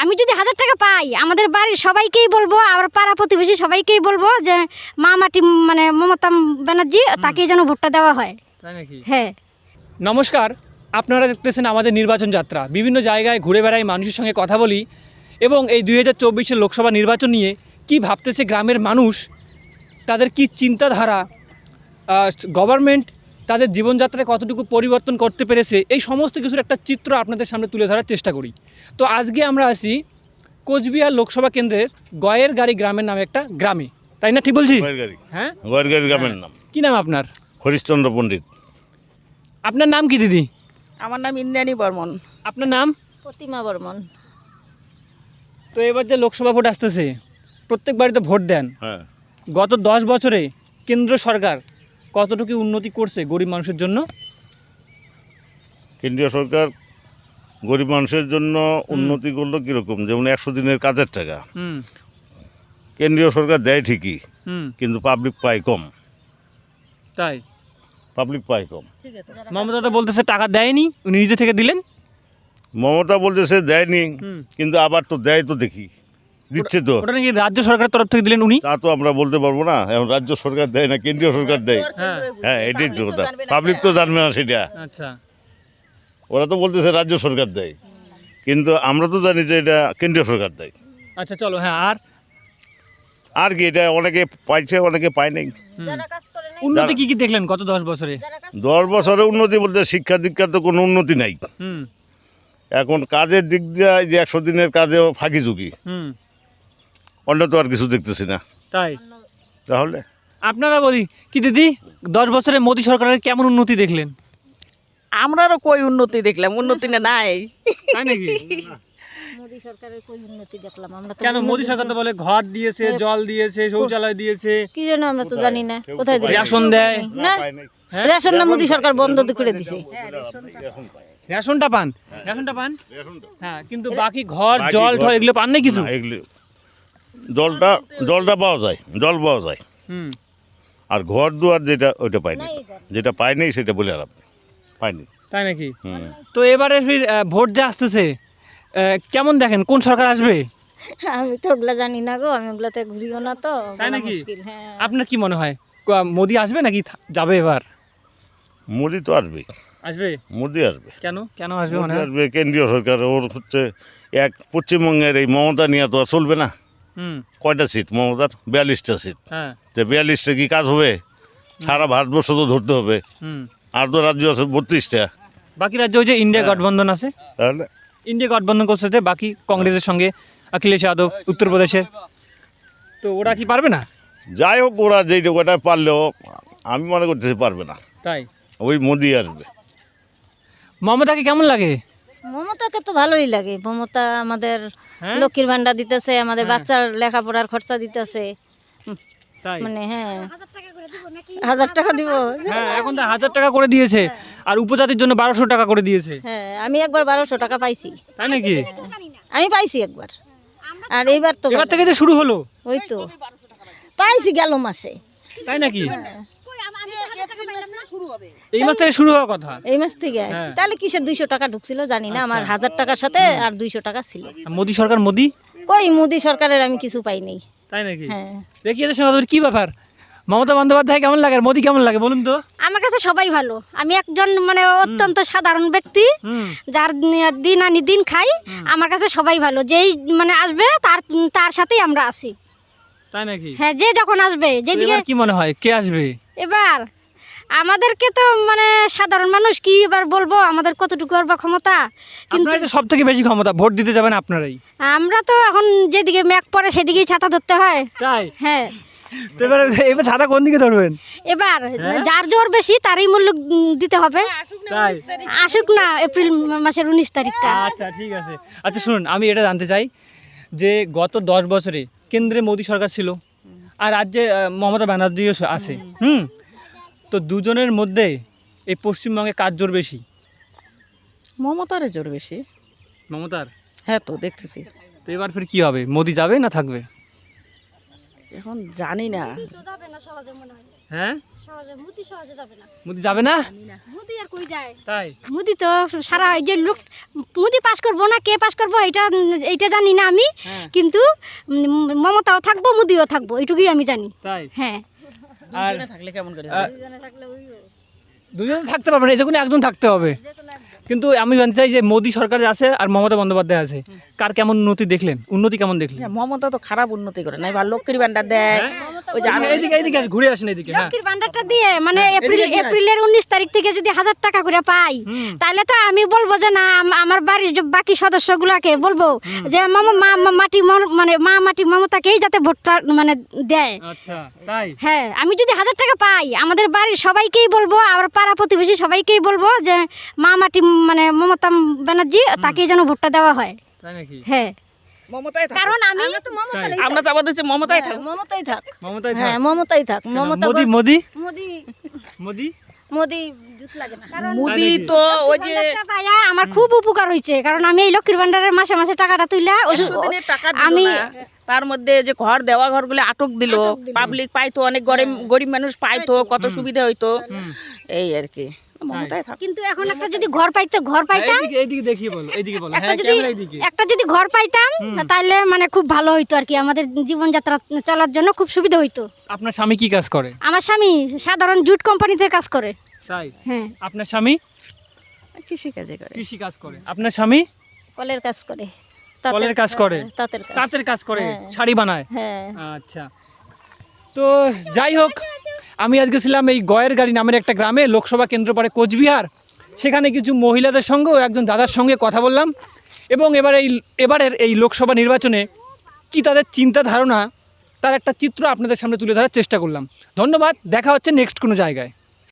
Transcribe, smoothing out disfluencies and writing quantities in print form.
আমি যদি 1000 টাকা পাই আমাদের বাড়ির সবাইকেই বলবো, আর পাড়া প্রতিবেশী সবাইকেই বলবো যে মা মাটি মানে মমতা ব্যানার্জি তাকেই যেন ভোটটা দেওয়া হয়। তাই নাকি? হ্যাঁ। নমস্কার, আপনারা দেখতেছেন আমাদের নির্বাচন যাত্রা। বিভিন্ন জায়গায় ঘুরে বেড়াই, মানুষের সঙ্গে কথা বলি এবং এই 2024 লোকসভা নির্বাচন নিয়ে কি ভাবতেছে গ্রামের মানুষ, তাদের কি চিন্তাধারা, গভর্নমেন্ট তাদের জীবনযাত্রায় কতটুকু পরিবর্তন করতে পেরেছে, এই সমস্ত কিছুর একটা চিত্র আপনাদের সামনে তুলে ধরার চেষ্টা করি। তো আজকে আমরা আছি কোচবিহার লোকসভা কেন্দ্রের গয়ের গাড়ি গ্রামের নামে একটা গ্রামে, তাই না? ঠিক বলছি? হ্যাঁ, গয়ের গাড়ি গ্রামের নাম। কি নাম আপনার? হরিশ্চন্দ্র পণ্ডিত। আপনার নাম কি দিদি? আমার নাম ইন্দ্রাণী বর্মন। আপনার নাম? প্রতিমা বর্মন। তো এবার যে লোকসভা ভোট আসতেছে, প্রত্যেক বাড়িতে ভোট দেন। হ্যাঁ, গত 10 বছরে কেন্দ্র সরকার কতটুকু উন্নতি করছে গরিব মানুষের জন্য? কেন্দ্রীয় সরকার গরিব মানুষের জন্য উন্নতি করলো কীরকম, যেমন 100 দিনের কাজের টাকা হুম কেন্দ্রীয় সরকার দেয় ঠিকই, হুম কিন্তু পাবলিক পায় কম। তাই পাবলিক পায় কম। মমতা তো বলতেছে টাকা দেয়নি, উনি নিজে থেকে দিলেন। মমতা বলতেছে দেয়নি, হুম কিন্তু আবার তো দেয়, তো দেখি দিচ্ছে তো। ওটা নাকি রাজ্য সরকারের তরফ থেকে দিলেন উনি। তা তো আমরা বলতে পারবো না, এখন রাজ্য সরকার দেয় না কেন্দ্রীয় সরকার দেয়। হ্যাঁ হ্যাঁ, এটাই তো কথা, পাবলিক তো জানবে না সেটা। আচ্ছা, ওরা তো বলতেছে রাজ্য সরকার দেয়, কিন্তু আমরা তো জানি যে এটা কেন্দ্রীয় সরকার দেয়। আচ্ছা চলো। হ্যাঁ, আর কি, এটা অনেকে পাইছে অনেকে পায় নাই। উন্নতি কি কি দেখলেন গত 10 বছরে? 10 বছরে উন্নতি বলতে শিক্ষা দীক্ষা তো কোনো উন্নতি নাই। হুম এখন কাজের দিক দিয়ে যে 100 দিনের কাজেও ফাঁকি ঝুঁকি, হুম অন্য তো আর কিছু দেখতেছি না। তাই তাহলে আপনারা বলি কি দিদি, 10 বছরে মোদী সরকারের কেমন উন্নতি দেখলেন? আমরারও কই উন্নতি দেখলাম, উন্নতি না নাই। তাই নাকি? মোদি সরকারের কই উন্নতি দেখলাম আমরা? তো কেন মোদী সরকার তো বলে ঘর দিয়েছে, জল দিয়েছে, শৌচালয় দিয়েছে, কি জন্য আমরা তো জানি না কোথায় দিল। রেশন দেয়। না, হ্যাঁ? রেশন না মোদি সরকার বন্ধ করে দিছে। রেশনটা পান? রেশনটা পান, হ্যাঁ, কিন্তু বাকি ঘর জল ঠল এগুলো পান না কিছু? না, এগুলি জলটা পাওয়া যায়, জল পাওয়া যায়, হুম আর ঘর দুয়ার যেটা ওইটা পাইনি, যেটা পাইনি সেটা বলে আর আপনি পাইনি। তাই নাকি? হুম। তো এবারে ফির ভোট যে আসতেছে, কেমন দেখেন কোন সরকার আসবে? আমি তো ওগুলা জানি না গো, আমি ওগুলাতে ঘুরিও না তো। তাই বলা নাকি? মুশকিল, হ্যাঁ। আপনার কি মনে হয় মোদি আসবে নাকি যাবে এবার? মোদি তো আসবে, আসবে। মোদি আসবে। কেন কেন আসবে মোদি মনে হয়? আসবে, কেন্দ্রীয় সরকার ওর হচ্ছে এক পশ্চিমবঙ্গের এই মমতা নিয়ে তো আর চলবে না। হুম কয়টা সিট মমতার? 42টা সিট। হ্যাঁ তো 42টা কি কাজ হবে? সারা ভারতবর্ষ তো ধরতে হবে, হুম আর তো রাজ্য আছে 32টা। বাকি রাজ্য ওই যে ইন্ডিয়া গঠবন্ধন আছে, তাহলে ইন্ডিয়া গঠবন্ধন করছে যে বাকি কংগ্রেসের সঙ্গে, অখিলেশ যাদব উত্তরপ্রদেশের, তো ওরা কি পারবে না? যাই হোক, ওরা যেই কটা পারলেও আমি মনে করতেছি পারবে না, তাই ওই মোদি আসবে। মমতাকে কেমন লাগে? মমতাকে তো ভালোই লাগে। মমতা আমাদের হ্যাঁ? লক্ষ্মীর ভান্ডার দিতেছে, আমাদের হ্যাঁ। বাচ্চার লেখাপড়ার খরচা দিতেছে। তাই মানে হ্যাঁ, 1000 টাকা দিব। হ্যাঁ, এখন তো 1000 টাকা করে দিয়েছে, আর উপজাতির জন্য 1200 টাকা করে দিয়েছে। হ্যাঁ, আমি একবার 1200 টাকা পাইছি। তাই নাকি? আমি পাইছি একবার, আর এইবার তো এবার থেকে যে শুরু হলো। ওই তো পাইছি গেল মাসে। তাই নাকি? এই মাস থেকে শুরু হওয়ার কথা। এই মাস থেকে হ্যাঁ। তাহলে কিসের 200 টাকা ঢুকছিল জানি না, আমার আচ্ছা। 1000 টাকার সাথে আর 200 টাকা ছিল। আর মোদি সরকার মোদি, কই মোদি সরকারের আমি কিছু পাই নাই। তাই নাকি? হ্যাঁ, দেখি এদের সঙ্গে কি ব্যাপার, মমতা বন্দ্যোপাধ্যায় কেমন লাগে আর মোদি কেমন লাগে বলুন তো? আমার কাছে সবাই ভালো। আমি একজন মানে অত্যন্ত সাধারণ ব্যক্তি, হুম যার দিন আনি দিন খাই। আমার কাছে সবাই ভালো, যেই মানে আসবে তার সাথেই আমরা আছি। তাই নাকি? হ্যাঁ, যে যখন আসবে তো যেদিকে। এবার কি মনে হয় কে আসবে? এবার আমাদেরকে তো মানে সাধারণ মানুষ কি এবার বলবো, আমাদের কতটুকু আর বা ক্ষমতা, কিন্তু আপনারাই তো সব থেকে বেশি ক্ষমতা, ভোট দিতে যাবেন আপনারাই। আমরা তো এখন যেদিকে মেঘ পড়ে সেদিকেই ছাতা ধরতে হয়। তাই? হ্যাঁ, তো এবার ছাতা কোন দিকে ধরবেন? এবার হ্যাঁ? যার জোর বেশি তারই মূল্য দিতে হবে। তাই? আসুক না এপ্রিল মাসের 19 তারিখটা। আচ্ছা ঠিক আছে। আচ্ছা শুনুন, আমি এটা জানতে চাই যে গত 10 বছরে কেন্দ্রে মোদি সরকার ছিল আর রাজ্যে মমতা ব্যানার্জিও আছে। তো দুজনের মধ্যে এই পশ্চিমবঙ্গে কার জোর বেশি? মমতারে জোর বেশি। মমতার? হ্যাঁ, তো দেখতেছি। তো এবার ফির কি হবে, মোদি যাবে না থাকবে? এখন জানি না। যাবে না সহজে মনে হয়, হ্যাঁ সহজে মুদি সহজে যাবে না। মোদি যাবে না? মুদি আর কই যায়? তাই মুদি তো সারা এই যে লোক মুদি পাস করবো না কে পাস করবো এইটা জানি না আমি, হ্যাঁ। কিন্তু মমতাও থাকবো মুদিও থাকবো এইটুকুই আমি জানি। তাই হ্যাঁ, আর দুজনে থাকলে কেমন করে আহ, হবে? দুজন থাকতে পারবে না, এই যে কোনো একজন থাকতে হবে। কিন্তু আমি জানতে চাই যে মোদি সরকার আছে আর মমতা বন্দ্যোপাধ্যায় আছে, কার কেমন উন্নতি দেখলেন, উন্নতি কেমন দেখলেন? হ্যাঁ, মমতা তো খারাপ উন্নতি করে নাই, ভালো লক্ষ্মীর ভান্ডার দেয়। ওই যে আরো- এইদিকে এইদিকে আসেন, ঘুরে আসেন এইদিকে। হ্যাঁ লক্ষ্মীর ভান্ডারটা দিয়ে মানে এদিকে দিয়ে আয়। এপ্রিলের 19 তারিখ থেকে যদি 1000 টাকা করে পাই, হুম। তাহলে তো আমি বলবো যে না, আমার বাড়ির যে বাকি সদস্যগুলোকে বলবো যে মাটি মমতাকেই যাতে ভোটটা মানে দেয়। আচ্ছা তাই হ্যাঁ, আমি যদি 1000 টাকা পাই আমাদের বাড়ির সবাইকেই বলবো, আর পাড়া প্রতিবেশী সবাইকেই বলবো যে মমতা ব্যানার্জি তাকেই যেন ভোটটা দেওয়া হয়। তাই নাকি? হ্যাঁ, মমতাই থাক। কারণ আমি তাই। আমরা চাবো দিচ্ছি মমতাই থাক। মমতাই থাক, মমতাই হ্যাঁ থাক। মমতাই থাক। কেন? মমতা মোদি মোদি মোদি মোদি মোদি জুত লাগে না। কারণ মুদি নাকি? তো ওই যে ভান্ডারটা পাইয়া আমার খুব উপকার হয়েছে, কারণ আমি এই লক্ষ্মীর ভান্ডারের মাসে মাসে টাকাটা তুইলা 100 দিনের টাকা দিল আমি- না। তার মধ্যে যে ঘর দেওয়া ঘরগুলো আটক দিল, পাবলিক পাইতো, অনেক গরিব মানুষ পাইতো, কত সুবিধা হইতো। হুম। এই আর কি, মমতাই থাক। কিন্তু এখন একটা যদি ঘর পাইতাম এইদিকে এইদিকে দেখিয়ে বলো, এইদিকে বলো। একটা হ্যাঁ যদি ক্যামেরা এইদিকে। একটা যদি ঘর পাইতাম তাহলে মানে খুব ভালো হইতো আর কি, আমাদের জীবনযাত্রা চলার জন্য খুব সুবিধা হইতো। আপনার স্বামী কি কাজ করে? আমার স্বামী সাধারণ জুট কোম্পানিতে কাজ করে। তাই হ্যাঁ, আপনার স্বামী কৃষি কাজে করে। কৃষি কাজ করে। আপনার স্বামী কলের কাজ করে, কলের কাজ করে, তাঁতের কাজ। তাঁতের কাজ করে, হ্যাঁ। শাড়ি বানায়। হ্যাঁ, আচ্ছা, তো যাই হোক, আমি আজকে ছিলাম এই গয়ের গাড়ি নামের একটা গ্রামে, লোকসভা কেন্দ্র পড়ে কোচবিহার। সেখানে কিছু মহিলাদের সঙ্গে ও একজন দাদার সঙ্গে কথা বললাম, এবং এবারের এই লোকসভা নির্বাচনে কি তাদের চিন্তা ধারণা, তার একটা চিত্র আপনাদের সামনে তুলে ধরার চেষ্টা করলাম। ধন্যবাদ, দেখা হচ্ছে নেক্সট কোনো জায়গায়।